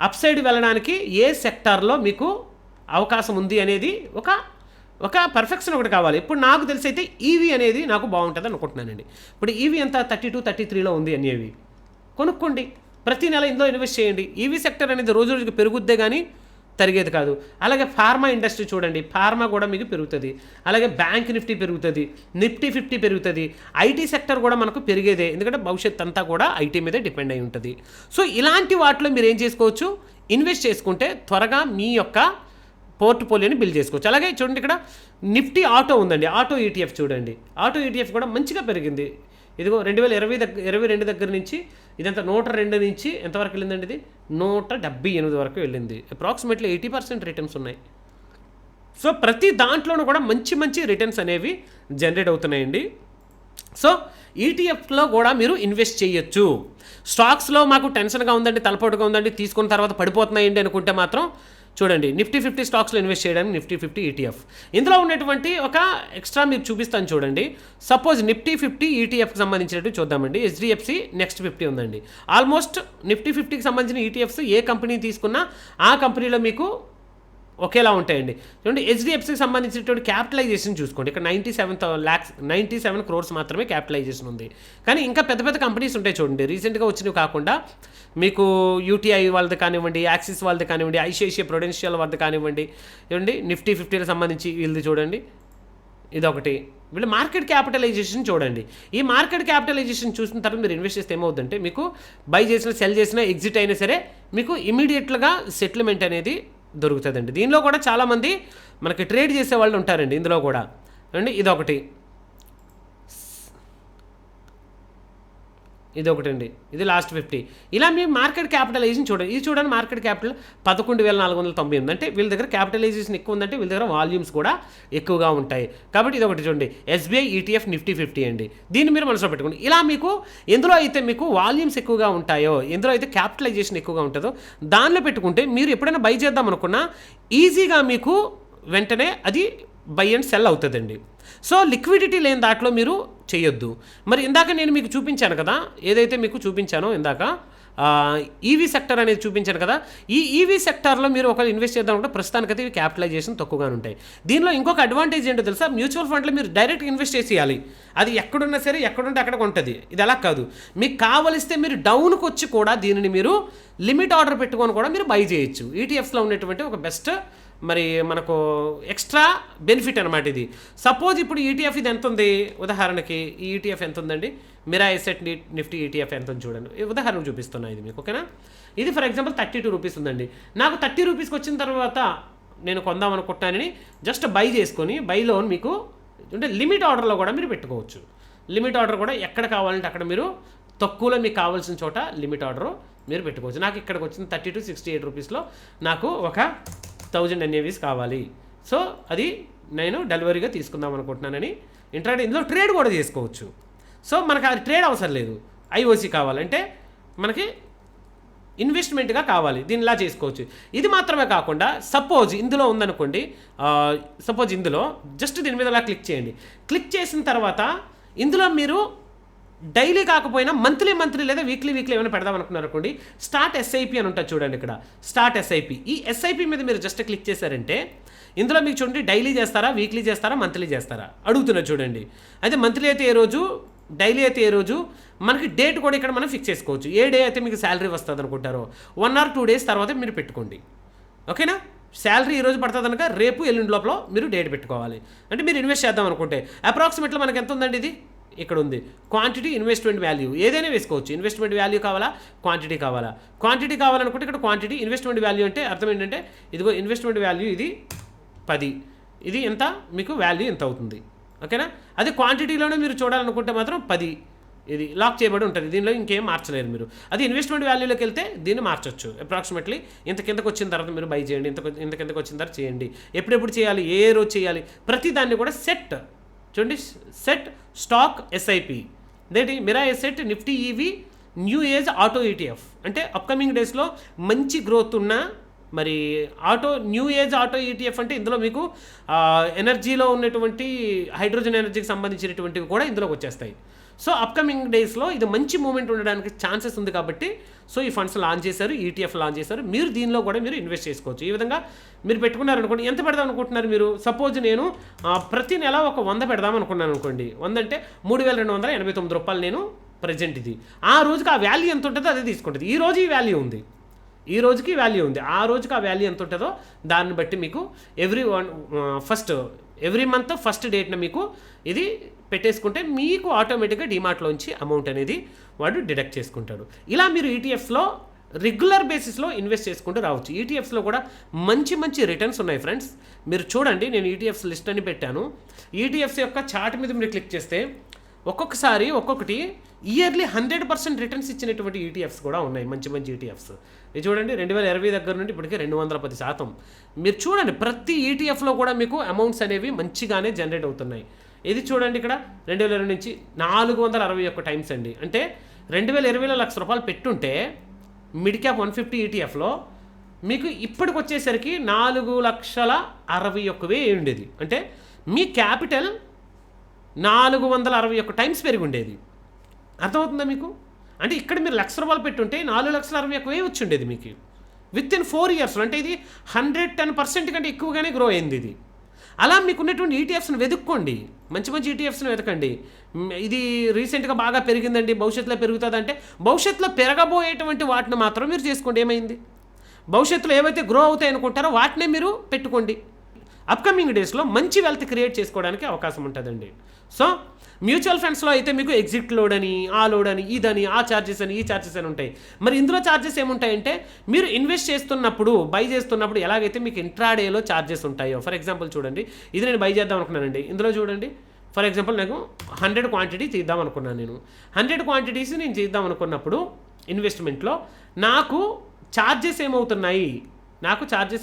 అప్ సైడ్ వెళ్ళడానికి ఏ సెక్టార్లో మీకు అవకాశం ఉంది అనేది ఒక పర్ఫెక్షన్ ఒకటి కావాలి. ఇప్పుడు నాకు తెలిసి అయితే ఈవీ అనేది నాకు బాగుంటుంది అనుకుంటున్నానండి. ఇప్పుడు ఈవీ ఎంత 32, 33లో ఉంది అనేవి కొనుక్కోండి, ప్రతి నెల ఇందులో ఇన్వెస్ట్ చేయండి. ఈవీ సెక్టర్ అనేది రోజు రోజుకి పెరుగుద్దే కానీ తరిగేది కాదు. అలాగే ఫార్మా ఇండస్ట్రీ చూడండి, ఫార్మా కూడా మీకు పెరుగుతుంది. అలాగే బ్యాంక్ నిఫ్టీ పెరుగుతుంది, నిఫ్టీ 50 పెరుగుతుంది. ఐటీ సెక్టర్ కూడా మనకు పెరిగేదే, ఎందుకంటే భవిష్యత్ అంతా కూడా ఐటీ మీదే డిపెండ్ అయి ఉంటుంది. సో ఇలాంటి వాటిలో మీరు ఏం చేసుకోవచ్చు, ఇన్వెస్ట్ చేసుకుంటే త్వరగా మీ యొక్క పోర్ట్ఫోలియోని బిల్డ్ చేసుకోవచ్చు. అలాగే చూడండి, ఇక్కడ నిఫ్టీ ఆటో ఉందండి, ఆటో ఈటీఎఫ్ చూడండి, ఆటో ఈటీఎఫ్ కూడా మంచిగా పెరిగింది. ఇదిగో 2022 దగ్గర నుంచి ఇదంతా 102 నుంచి ఎంతవరకు వెళ్ళిందండి, ఇది 178 వరకు వెళ్ళింది. అప్రాక్సిమేట్లీ 80% రిటర్న్స్ ఉన్నాయి. సో ప్రతి దాంట్లోనూ కూడా మంచి రిటర్న్స్ అనేవి జనరేట్ అవుతున్నాయండి. సో ఈటీఎఫ్లో కూడా మీరు ఇన్వెస్ట్ చేయొచ్చు. స్టాక్స్లో మాకు టెన్షన్గా ఉందండి, తలపోటుగా ఉందండి, తీసుకున్న తర్వాత పడిపోతున్నాయండి అనుకుంటే మాత్రం చూడండి, నిఫ్టీ 50 స్టాక్స్లో ఇన్వెస్ట్ చేయడానికి నిఫ్టీ 50 ఈటీఎఫ్. ఇందులో ఉన్నటువంటి ఒక ఎక్స్ట్రా మీకు చూపిస్తాను చూడండి. సపోజ్ నిఫ్టీ 50 ఈటీఎఫ్కి సంబంధించినట్టు చూద్దామండి. హెచ్డిఎఫ్సి నెక్స్ట్ 50 ఉందండి. ఆల్మోస్ట్ నిఫ్టీ 50కి సంబంధించిన ఈటీఎఫ్స్ ఏ కంపెనీ తీసుకున్నా ఆ కంపెనీలో మీకు ఒకేలా ఉంటాయండి. చూడండి, హెచ్డిఎఫ్సికి సంబంధించినటువంటి క్యాపిటలైజేషన్ చూసుకోండి, ఇక్కడ 97 crores మాత్రమే క్యాపిటలైజేషన్ ఉంది. కానీ ఇంకా పెద్ద కంపెనీస్ ఉంటాయి చూడండి, రీసెంట్గా వచ్చినవి కాకుండా మీకు యూటీఐ వాళ్ళది కానివ్వండి, యాక్సిస్ వాళ్ళది కానివ్వండి, ఐసిఐసిఐ ప్రుడెన్షియల్ వాళ్ళది కానివ్వండి. చూడండి, నిఫ్టీ 50కి సంబంధించి వీళ్ళది చూడండి, ఇదొకటి. వీళ్ళు మార్కెట్ క్యాపిటలైజేషన్ చూడండి. ఈ మార్కెట్ క్యాపిటలైజేషన్ చూసిన తర్వాత మీరు ఇన్వెస్ట్ చేస్తే ఏమవుతుందంటే, మీకు బై చేసినా సెల్ చేసినా ఎగ్జిట్ అయినా సరే మీకు ఇమీడియట్గా సెటిల్మెంట్ అనేది దొరుకుతుందండి. దీనిలో కూడా చాలామంది మనకి ట్రేడ్ చేసే వాళ్ళు ఉంటారండి ఇందులో కూడా అండి. ఇదొకటి అండి, ఇది లాస్ట్ 50. ఇలా మీ మార్కెట్ క్యాపిటలైజేషన్ చూడండి, ఇది చూడండి, మార్కెట్ క్యాపిటల్ 11,498. అంటే వీళ్ళ దగ్గర క్యాపిటలైజేషన్ ఎక్కువ ఉందంటే వీళ్ళ దగ్గర వాల్యూమ్స్ కూడా ఎక్కువగా ఉంటాయి. కాబట్టి ఇది ఒకటి చూడండి, ఎస్బీఐ ఈటీఎఫ్ నిఫ్టీ 50 అండి. దీన్ని మీరు మనసులో పెట్టుకోండి. ఇలా మీకు ఎందులో అయితే మీకు వాల్యూమ్స్ ఎక్కువగా ఉంటాయో, ఎందులో అయితే క్యాపిటలైజేషన్ ఎక్కువగా ఉంటుందో దానిలో పెట్టుకుంటే మీరు ఎప్పుడైనా బై చేద్దాం అనుకున్నా ఈజీగా మీకు వెంటనే అది బై అండ్ సెల్ అవుతుందండి. సో లిక్విడిటీ లేని దాంట్లో మీరు చేయొద్దు. మరి ఇందాక నేను మీకు చూపించాను కదా, ఏదైతే మీకు చూపించానో ఇందాక ఈవీ సెక్టర్ అనేది చూపించాను కదా, ఈ ఈవీ సెక్టార్లో మీరు ఒకవేళ ఇన్వెస్ట్ చేద్దామంటే ప్రస్తుతానికైతే ఇవి క్యాపిటలైజేషన్ తక్కువగానే ఉంటాయి. దీనిలో ఇంకొక అడ్వాంటేజ్ ఏంటో తెలుసా, మ్యూచువల్ ఫండ్లో మీరు డైరెక్ట్ ఇన్వెస్ట్ చేసేయాలి, అది ఎక్కడున్నా సరే ఎక్కడుంటే అక్కడ ఉంటుంది. ఇది అలా కాదు, మీకు కావలిస్తే మీరు డౌన్కి వచ్చి కూడా దీనిని మీరు లిమిట్ ఆర్డర్ పెట్టుకొని కూడా మీరు బై చేయొచ్చు. ఈటీఎఫ్స్లో ఉన్నటువంటి ఒక బెస్ట్ మరి మనకు ఎక్స్ట్రా బెనిఫిట్ అనమాట ఇది. సపోజ్ ఇప్పుడు ఈటీఎఫ్ ఇది ఎంత ఉంది, ఉదాహరణకి ఈ ఈటీఎఫ్ ఎంత ఉందండి, మిరా ఎసెట్ నిఫ్టీ ఈటీఎఫ్ ఎంత ఉంది చూడండి, ఉదాహరణకు చూపిస్తున్నా ఇది మీకు, ఓకేనా. ఇది ఫర్ ఎగ్జాంపుల్ 32 రూపీస్ ఉందండి. నాకు 30 రూపీస్కి వచ్చిన తర్వాత నేను కొందాం అనుకుంటున్నానని జస్ట్ బై చేసుకొని, బైలో మీకు అంటే లిమిట్ ఆర్డర్లో కూడా మీరు పెట్టుకోవచ్చు. లిమిట్ ఆర్డర్ కూడా ఎక్కడ కావాలంటే అక్కడ మీరు తక్కువలో మీకు కావాల్సిన చోట లిమిట్ ఆర్డర్ మీరు పెట్టుకోవచ్చు. నాకు ఇక్కడికి వచ్చిన 68 రూపీస్లో నాకు ఒక 1000 NAVs కావాలి. సో అది నేను డెలివరీగా తీసుకుందాం అనుకుంటున్నానని ఇంట్రాడే ఇందులో ట్రేడ్ కూడా చేసుకోవచ్చు. సో మనకు అది ట్రేడ్ అవసరం లేదు, ఐఓసి కావాలంటే మనకి ఇన్వెస్ట్మెంట్గా కావాలి, దీనిలా చేసుకోవచ్చు. ఇది మాత్రమే కాకుండా సపోజ్ ఇందులో ఉందనుకోండి, సపోజ్ ఇందులో జస్ట్ దీని మీద అలా క్లిక్ చేయండి. క్లిక్ చేసిన తర్వాత ఇందులో మీరు డైలీ కాకపోయినా మంత్లీ లేదా వీక్లీ ఏమైనా పెడదాం అనుకున్నారు అనుకోండి, స్టార్ట్ ఎస్ఐపి అని ఉంటుంది చూడండి, ఇక్కడ స్టార్ట్ ఎస్ఐపి. ఈ ఎస్ఐపి మీద మీరు జస్ట్ క్లిక్ చేశారంటే ఇందులో మీకు చూడండి డైలీ చేస్తారా, వీక్లీ చేస్తారా, మంత్లీ చేస్తారా అడుగుతున్నారు చూడండి. అయితే మంత్లీ అయితే ఏ రోజు, డైలీ అయితే ఏ రోజు, మనకి డేట్ కూడా ఇక్కడ మనం ఫిక్స్ చేసుకోవచ్చు. ఏ డే అయితే మీకు శాలరీ వస్తుంది అనుకుంటారో 1 or 2 days తర్వాత మీరు పెట్టుకోండి, ఓకేనా? శాలరీ ఈరోజు పడుతుంది కనుక రేపు ఎల్లుండి లోపల మీరు డేట్ పెట్టుకోవాలి. అంటే మీరు ఇన్వెస్ట్ చేద్దాం అనుకుంటే అప్రాక్సిమేట్లీ మనకి ఎంత ఉందండి, ఇది ఇక్కడ ఉంది క్వాంటిటీ, ఇన్వెస్ట్మెంట్ వాల్యూ ఏదైనా వేసుకోవచ్చు. ఇన్వెస్ట్మెంట్ వాల్యూ కావాలా, క్వాంటిటీ కావాలా? క్వాంటిటీ కావాలనుకుంటే ఇక్కడ క్వాంటిటీ, ఇన్వెస్ట్మెంట్ వాల్యూ అంటే అర్థం ఏంటంటే ఇదిగో ఇన్వెస్ట్మెంట్ వాల్యూ ఇది 10, ఇది ఎంత మీకు వాల్యూ ఎంత అవుతుంది. ఓకేనా? అదే క్వాంటిటీలోనే మీరు చూడాలనుకుంటే మాత్రం 10 ఇది లాక్ చేయబడి ఉంటుంది. దీనిలో ఇంకేం మార్చలేరు మీరు. అది ఇన్వెస్ట్మెంట్ వాల్యూలోకి వెళ్తే దీన్ని మార్చొచ్చు. అప్రాక్సిమేట్లీ ఇంత కిందకు వచ్చిన తర్వాత మీరు బై చేయండి, ఇంత కిందకు వచ్చిన తర్వాత చేయండి. ఎప్పుడెప్పుడు చేయాలి, ఏ రోజు చేయాలి, ప్రతి దాన్ని కూడా సెట్ చూడండి. సెట్ స్టాక్ ఎస్ఐపి దేంటి Mirae Asset Nifty EV new age auto ETF అంటే అప్కమింగ్ డేస్లో మంచి గ్రోత్ ఉన్న మరి న్యూ ఏజ్ ఆటో ఈటీఎఫ్ అంటే ఇందులో మీకు ఎనర్జీలో ఉన్నటువంటి హైడ్రోజన్ ఎనర్జీకి సంబంధించినటువంటివి కూడా ఇందులోకి వచ్చేస్తాయి. సో అప్కమింగ్ డేస్లో ఇది మంచి మూమెంట్ ఉండడానికి ఛాన్సెస్ ఉంది కాబట్టి సో ఈ ఫండ్స్ లాంచ్ చేశారు, ఈటీఎఫ్ లాంచ్ చేశారు. మీరు దీనిలో కూడా మీరు ఇన్వెస్ట్ చేసుకోవచ్చు. ఈ విధంగా మీరు పెట్టుకున్నారనుకోండి, ఎంత పెడదాం అనుకుంటున్నారు మీరు? సపోజ్ నేను ప్రతి నెల ఒక 100 పెడదాం అనుకున్నాను అనుకోండి. 100 అంటే 3289 రూపాయలు నేను ప్రజెంట్ ఇది. ఆ రోజుకి ఆ వాల్యూ ఎంత ఉంటుందో అదే తీసుకుంటుంది. ఈ రోజు ఈ వాల్యూ ఉంది, ఈ రోజుకి వాల్యూ ఉంది, ఆ రోజుకి ఆ వాల్యూ ఎంత ఉంటుందో దాన్ని బట్టి మీకు ఎవ్రీ మంత్ ఫస్ట్ డేట్న మీకు ఇది పెట్టేసుకుంటే మీకు ఆటోమేటిక్గా డిమార్ట్లోంచి అమౌంట్ అనేది వాడు డిడక్ట్ చేసుకుంటాడు. ఇలా మీరు ఈటీఎఫ్స్లో రెగ్యులర్ బేసిస్లో ఇన్వెస్ట్ చేసుకుంటూ రావచ్చు. ఈటీఎఫ్స్లో కూడా మంచి మంచి రిటర్న్స్ ఉన్నాయి ఫ్రెండ్స్. మీరు చూడండి, నేను ఈటీఎఫ్స్ లిస్ట్ అని పెట్టాను. ఈటీఎఫ్స్ యొక్క చార్ట్ మీద మీరు క్లిక్ చేస్తే ఒక్కొక్కసారి ఒక్కొక్కటి ఇయర్లీ 100% రిటర్న్స్ ఇచ్చినటువంటి ఈటీఎఫ్స్ కూడా ఉన్నాయి. మంచి మంచి ఈటీఎఫ్స్ ఇది చూడండి, 2020 దగ్గర నుండి ఇప్పటికే 210%. మీరు చూడండి, ప్రతి ఈటీఎఫ్లో కూడా మీకు అమౌంట్స్ అనేవి మంచిగానే జనరేట్ అవుతున్నాయి. ఇది చూడండి, ఇక్కడ 2020 నుంచి 461 టైమ్స్ అండి. అంటే 2020లో ₹1,00,000 పెట్టుంటే మిడ్ క్యాప్ 150 ఈటీఎఫ్లో మీకు ఇప్పటికి వచ్చేసరికి 4,61,000 ఉండేది. అంటే మీ క్యాపిటల్ 461 టైమ్స్ పెరిగి ఉండేది. అర్థమవుతుందా మీకు? అంటే ఇక్కడ మీరు ₹1,00,000 పెట్టుంటే 4,61,000 వచ్చి ఉండేది మీకు విత్ ఇన్ 4 ఇయర్స్లో. అంటే ఇది 110% కంటే ఎక్కువగానే గ్రో అయింది ఇది. అలా మీకున్నటువంటి ఈటీఎఫ్స్ని వెతుక్కోండి, మంచి మంచి ఈటీఎఫ్స్ని వెతకండి. ఇది రీసెంట్గా బాగా పెరిగిందండి, భవిష్యత్తులో పెరుగుతుంది అంటే భవిష్యత్తులో పెరగబోయేటువంటి వాటిని మాత్రం మీరు చేసుకోండి. ఏమైంది, భవిష్యత్తులో ఏవైతే గ్రో అవుతాయి అనుకుంటారో వాటినే మీరు పెట్టుకోండి. అప్కమింగ్ డేస్లో మంచి వెల్త్ క్రియేట్ చేసుకోవడానికి అవకాశం ఉంటుందండి. సో మ్యూచువల్ ఫండ్స్లో అయితే మీకు ఎగ్జిట్ లోడ్ అని, ఆ లోడ్ అని, ఇదని, ఆ ఛార్జెస్ అని, ఈ ఛార్జెస్ అని ఉంటాయి. మరి ఇందులో ఛార్జెస్ ఏముంటాయంటే మీరు ఇన్వెస్ట్ చేస్తున్నప్పుడు, బై చేస్తున్నప్పుడు ఎలాగైతే మీకు ఇంట్రాడేలో ఛార్జెస్ ఉంటాయో, ఫర్ ఎగ్జాంపుల్ చూడండి, ఇది నేను బై చేద్దాం అనుకున్నానండి. ఇందులో చూడండి, ఫర్ ఎగ్జాంపుల్ నాకు 100 క్వాంటిటీ తీద్దాం అనుకున్నాను. నేను 100 క్వాంటిటీస్ నేను చేద్దాం అనుకున్నప్పుడు ఇన్వెస్ట్మెంట్లో నాకు ఛార్జెస్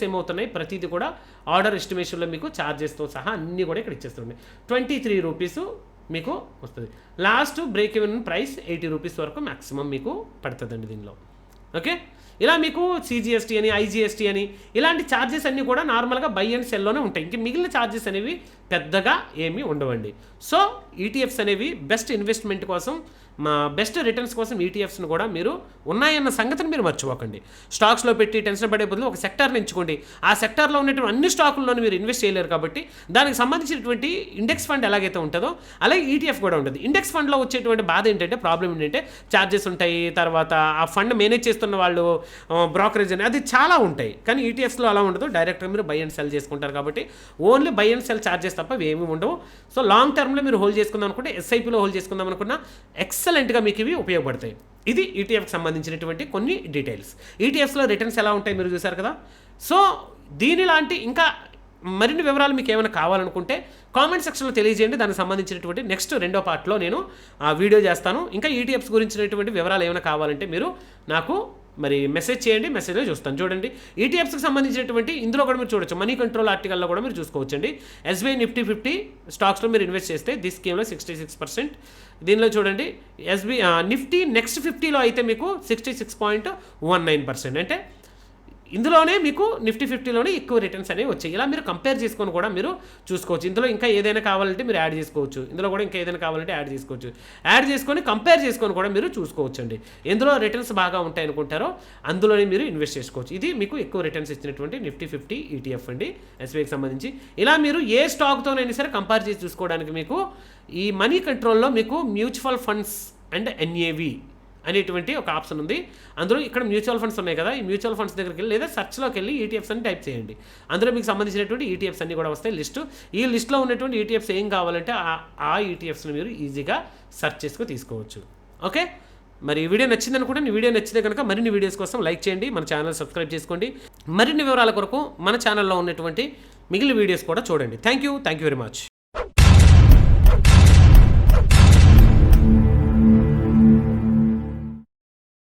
ఏమవుతున్నాయి ప్రతిదీ కూడా ఆర్డర్ ఎస్టిమేషన్లో మీకు ఛార్జెస్తో సహా అన్నీ కూడా ఇక్కడ ఇచ్చేస్తుంది. 23 రూపీస్ మీకు వస్తుంది. Last break even price 80 rupees వరకు మ్యాక్సిమం మీకు పడుతుందండి దీనిలో. ఓకే, ఇలా మీకు సిజిఎస్టీ అని, ఐజిఎస్టీ అని ఇలాంటి ఛార్జెస్ అన్నీ కూడా నార్మల్గా బై అండ్ సెల్లోనే ఉంటాయి. ఇంక మిగిలిన ఛార్జెస్ అనేవి పెద్దగా ఏమీ ఉండవండి. సో ఈటీఎఫ్స్ అనేవి బెస్ట్ ఇన్వెస్ట్మెంట్ కోసం, మా బెస్ట్ రిటర్న్స్ కోసం ఈటీఎఫ్స్ని కూడా మీరు ఉన్నాయన్న సంగతిని మీరు మర్చిపోకండి. స్టాక్స్లో పెట్టి టెన్షన్ పడే బదులు ఒక సెక్టార్ని ఎంచుకోండి. ఆ సెక్టార్లో ఉన్నటువంటి అన్ని స్టాకుల్లోనూ మీరు ఇన్వెస్ట్ చేయలేరు కాబట్టి దానికి సంబంధించినటువంటి ఇండెక్స్ ఫండ్ ఎలాగైతే ఉంటుందో అలాగే ఈటీఎఫ్ కూడా ఉంటుంది. ఇండెక్స్ ఫండ్లో వచ్చేటువంటి బాధ ఏంటంటే, ప్రాబ్లం ఏంటంటే ఛార్జెస్ ఉంటాయి, తర్వాత ఆ ఫండ్ మేనేజ్ చేస్తున్న వాళ్ళు బ్రోకరేజ్ అని అది చాలా ఉంటాయి. కానీ ఈటీఎఫ్స్లో అలా ఉండదు, డైరెక్ట్గా మీరు బై అండ్ సెల్ చేసుకుంటారు కాబట్టి only by and cell charges తప్ప ఏమీ ఉండవు. సో లాంగ్ టర్మ్లో మీరు హోల్డ్ చేసుకుందాం అనుకుంటే, ఎస్ఐపిలో హోల్డ్ చేసుకుందాం అనుకున్నా ఎక్సలెంట్గా మీకు ఇవి ఉపయోగపడతాయి. ఇది ఈటీఎఫ్కి సంబంధించినటువంటి కొన్ని డీటెయిల్స్. ఈటీఎఫ్స్లో రిటర్న్స్ ఎలా ఉంటాయి మీరు చూసారు కదా. సో దీనిలాంటి ఇంకా మరిన్ని వివరాలు మీకు ఏమైనా కావాలనుకుంటే కామెంట్ సెక్షన్లో తెలియజేయండి. దానికి సంబంధించినటువంటి నెక్స్ట్ 2వ పార్ట్లో నేను వీడియో చేస్తాను. ఇంకా ఈటీఎఫ్స్ గురించినటువంటి వివరాలు ఏమైనా కావాలంటే మీరు నాకు మరి మెసేజ్ చేయండి, మెసేజ్లో చూస్తాను. చూడండి, ఈటీఎఫ్స్కి సంబంధించినటువంటి ఇందులో కూడా మీరు చూడొచ్చు, మనీ కంట్రోల్ ఆర్టికల్లో కూడా మీరు చూసుకోవచ్చండి. ఎస్బీఐ నిఫ్టీ 50 స్టాక్స్లో మీరు ఇన్వెస్ట్ చేస్తే దిస్ స్కీమ్లో 66%. దీనిలో చూడండి, నిఫ్టీ నెక్స్ట్ 50లో అయితే మీకు 66.19%. అంటే ఇందులోనే మీకు నిఫ్టీ 50లోనే ఎక్కువ రిటర్న్స్ అనేవి వచ్చాయి. ఇలా మీరు కంపేర్ చేసుకొని కూడా మీరు చూసుకోవచ్చు. ఇందులో ఇంకా ఏదైనా కావాలంటే మీరు యాడ్ చేసుకోవచ్చు, ఇందులో కూడా ఇంకా ఏదైనా కావాలంటే యాడ్ చేసుకోవచ్చు. యాడ్ చేసుకొని కంపేర్ చేసుకొని కూడా మీరు చూసుకోవచ్చు అండి. ఎందులో రిటర్న్స్ బాగా ఉంటాయి అనుకుంటారో అందులోనే మీరు ఇన్వెస్ట్ చేసుకోవచ్చు. ఇది మీకు ఎక్కువ రిటర్న్స్ ఇచ్చినటువంటి నిఫ్టీ 50 ఈటీఎఫ్ అండి, ఎస్బీఐకి సంబంధించి. ఇలా మీరు ఏ స్టాక్తోనైనా సరే కంపేర్ చేసి చూసుకోవడానికి మీకు ఈ మనీ కంట్రోల్లో మీకు మ్యూచువల్ ఫండ్స్ అండ్ ఎన్ఏవి అనేటువంటి ఒక ఆప్షన్ ఉంది. అందులో ఇక్కడ మ్యూచువల్ ఫండ్స్ ఉన్నాయి కదా, ఈ మ్యూచువల్ ఫండ్స్ దగ్గరికి వెళ్ళి లేదా సెర్చ్లోకి వెళ్ళి ఈటీఎఫ్స్ అని టైప్ చేయండి. అందులో మీకు సంబంధించినటువంటి ఈటీఎఫ్స్ అన్నీ కూడా వస్తాయి లిస్టు. ఈ లిస్ట్లో ఉన్నటువంటి ఈటీఎఫ్స్ ఏం కావాలంటే ఆ ఈటీఎఫ్స్ని మీరు ఈజీగా సెర్చ్ చేసుకుని తీసుకోవచ్చు. ఓకే, మరి ఈ వీడియో నచ్చింది అనుకుంటే, ఈ వీడియో నచ్చితే కనుక మరిన్ని వీడియోస్ కోసం లైక్ చేయండి, మన ఛానల్ సబ్స్క్రైబ్ చేసుకోండి. మరిన్ని వివరాల కొరకు మన ఛానల్లో ఉన్నటువంటి మిగిలిన వీడియోస్ కూడా చూడండి. Thank you very much.